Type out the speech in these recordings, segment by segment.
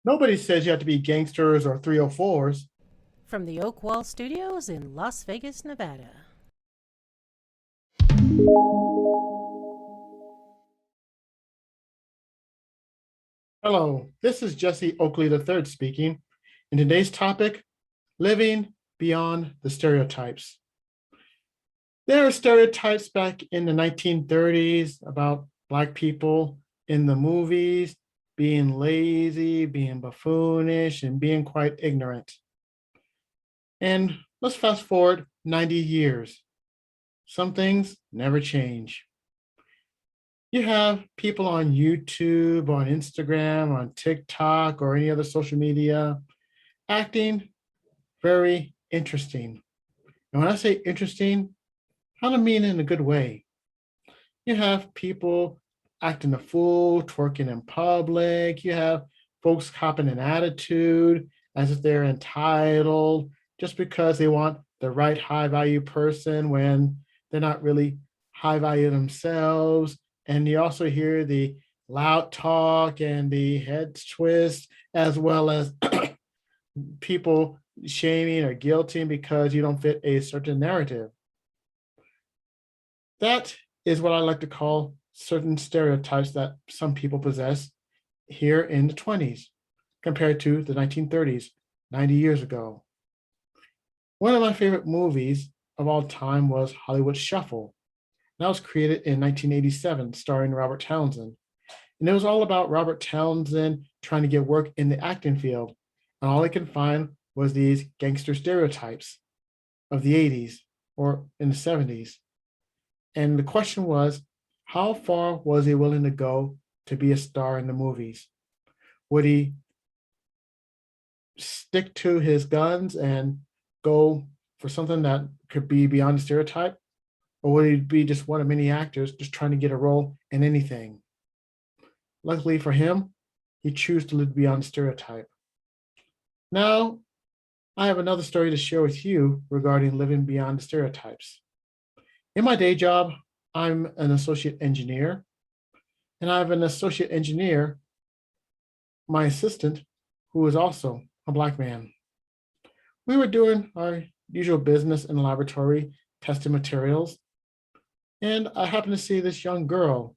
Nobody says you have to be gangsters or 304s. From the Oak Wall Studios in Las Vegas, Nevada. Hello, this is Jesse Oakley III speaking. In today's topic, living beyond the stereotypes. There are stereotypes back in the 1930s about Black people in the movies being lazy, being buffoonish, and being quite ignorant. And let's fast forward 90 years. Some things never change. You have people on YouTube, on Instagram, on TikTok, or any other social media acting very interesting. And when I say interesting, I don't mean in a good way. You have people acting a fool, twerking in public. You have folks copping an attitude as if they're entitled just because they want the right high value person when they're not really high value themselves. And you also hear the loud talk and the head twist, as well as people shaming or guilting because you don't fit a certain narrative. That is what I like to call certain stereotypes that some people possess here in the 20s compared to the 1930s, 90 years ago. One of my favorite movies of all time was Hollywood Shuffle. That was created in 1987, starring Robert Townsend. And it was all about Robert Townsend trying to get work in the acting field. And all I could find was these gangster stereotypes of the 80s or in the 70s. And the question was, how far was he willing to go to be a star in the movies? Would he stick to his guns and go for something that could be beyond the stereotype? Or would he be just one of many actors just trying to get a role in anything? Luckily for him, he chose to live beyond the stereotype. Now, I have another story to share with you regarding living beyond the stereotypes. In my day job, I'm an associate engineer, and I have an associate engineer, my assistant, who is also a Black man. We were doing our usual business in the laboratory, testing materials, and I happened to see this young girl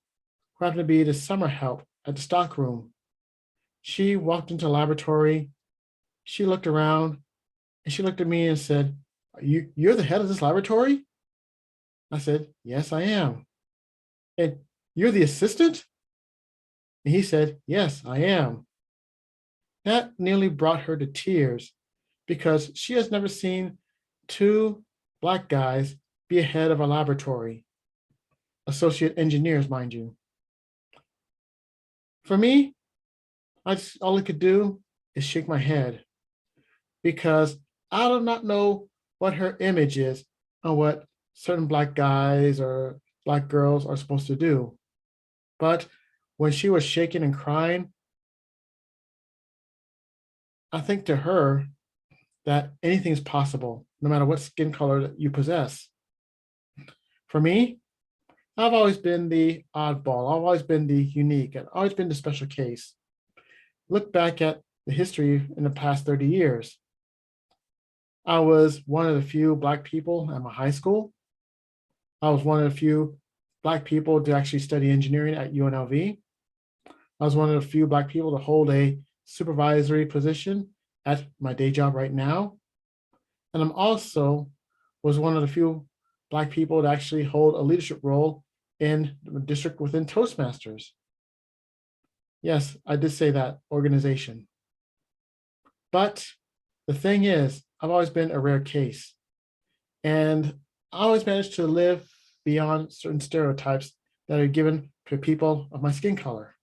who happened to be the summer help at the stockroom. She walked into the laboratory, she looked around, and she looked at me and said, You're the head of this laboratory? I said, Yes, I am. And you're the assistant? And he said, Yes, I am. That nearly brought her to tears because she has never seen two Black guys be ahead of a laboratory, associate engineers, mind you. For me, all I could do is shake my head because I do not know what her image is on what certain Black guys or Black girls are supposed to do. But when she was shaking and crying, I think to her that anything is possible, no matter what skin color that you possess. For me, I've always been the oddball. I've always been the unique. I've always been the special case. Look back at the history in the past 30 years. I was one of the few Black people at my high school. I was one of the few Black people to actually study engineering at UNLV. I was one of the few Black people to hold a supervisory position at my day job right now. And I'm also was one of the few Black people to actually hold a leadership role in the district within Toastmasters. Yes, I did say that organization. But the thing is, I've always been a rare case. And I always managed to live beyond certain stereotypes that are given to people of my skin color.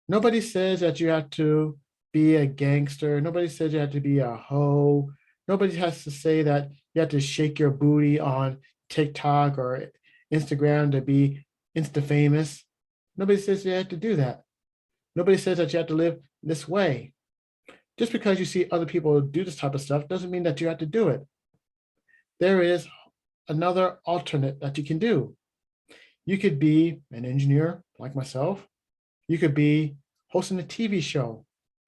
Nobody says that you have to be a gangster. Nobody says you have to be a hoe. Nobody has to say that you have to shake your booty on TikTok or Instagram to be insta famous. Nobody says you have to do that. Nobody says that you have to live this way. Just because you see other people do this type of stuff doesn't mean that you have to do it. There is another alternate that you can do. You could be an engineer like myself. You could be hosting a TV show.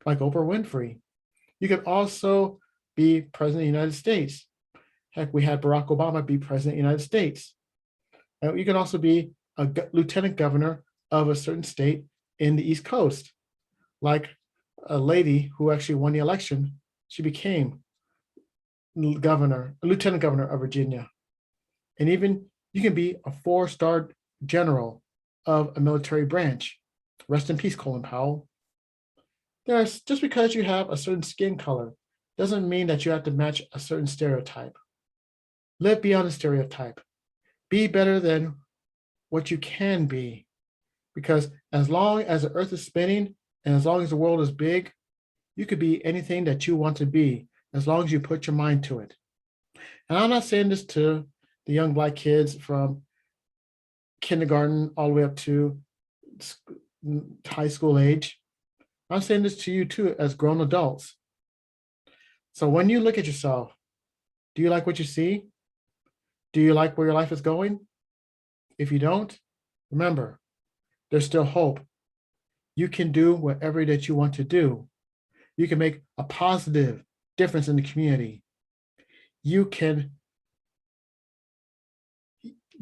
like Oprah Winfrey. You could also be president of the United States. Heck, we had Barack Obama be president of the United States. You can also be a lieutenant governor of a certain state in the East Coast, like a lady who actually won the election. She became lieutenant governor of Virginia. And even you can be a 4-star general of a military branch. Rest in peace, Colin Powell. Just because you have a certain skin color doesn't mean that you have to match a certain stereotype. Live beyond the stereotype. Be better than what you can be. Because as long as the earth is spinning and as long as the world is big, you could be anything that you want to be as long as you put your mind to it. And I'm not saying this to the young Black kids from kindergarten all the way up to high school age. I'm saying this to you too as grown adults. So when you look at yourself, do you like what you see? Do you like where your life is going? If you don't, remember, there's still hope. You can do whatever that you want to do. You can make a positive difference in the community. You can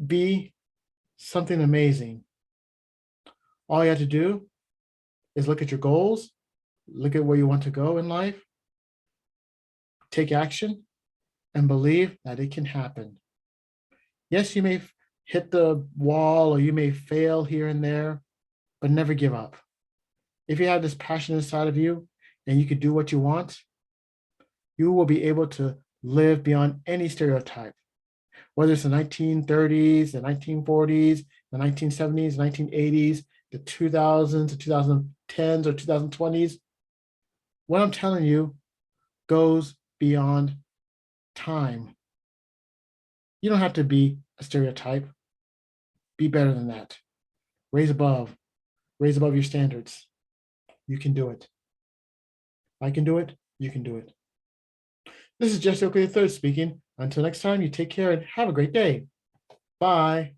be something amazing. All you have to do is look at your goals, look at where you want to go in life, take action, and believe that it can happen. Yes, you may hit the wall or you may fail here and there, but never give up. If you have this passion inside of you and you can do what you want, you will be able to live beyond any stereotype, whether it's the 1930s, the 1940s, the 1970s, 1980s, the 2000s, the 2010s, or 2020s. What I'm telling you goes beyond time. You don't have to be a stereotype. Be better than that. Raise above your standards. You can do it. I can do it. You can do it. This is Jesse Oakley III speaking. Until next time, you take care and have a great day. Bye.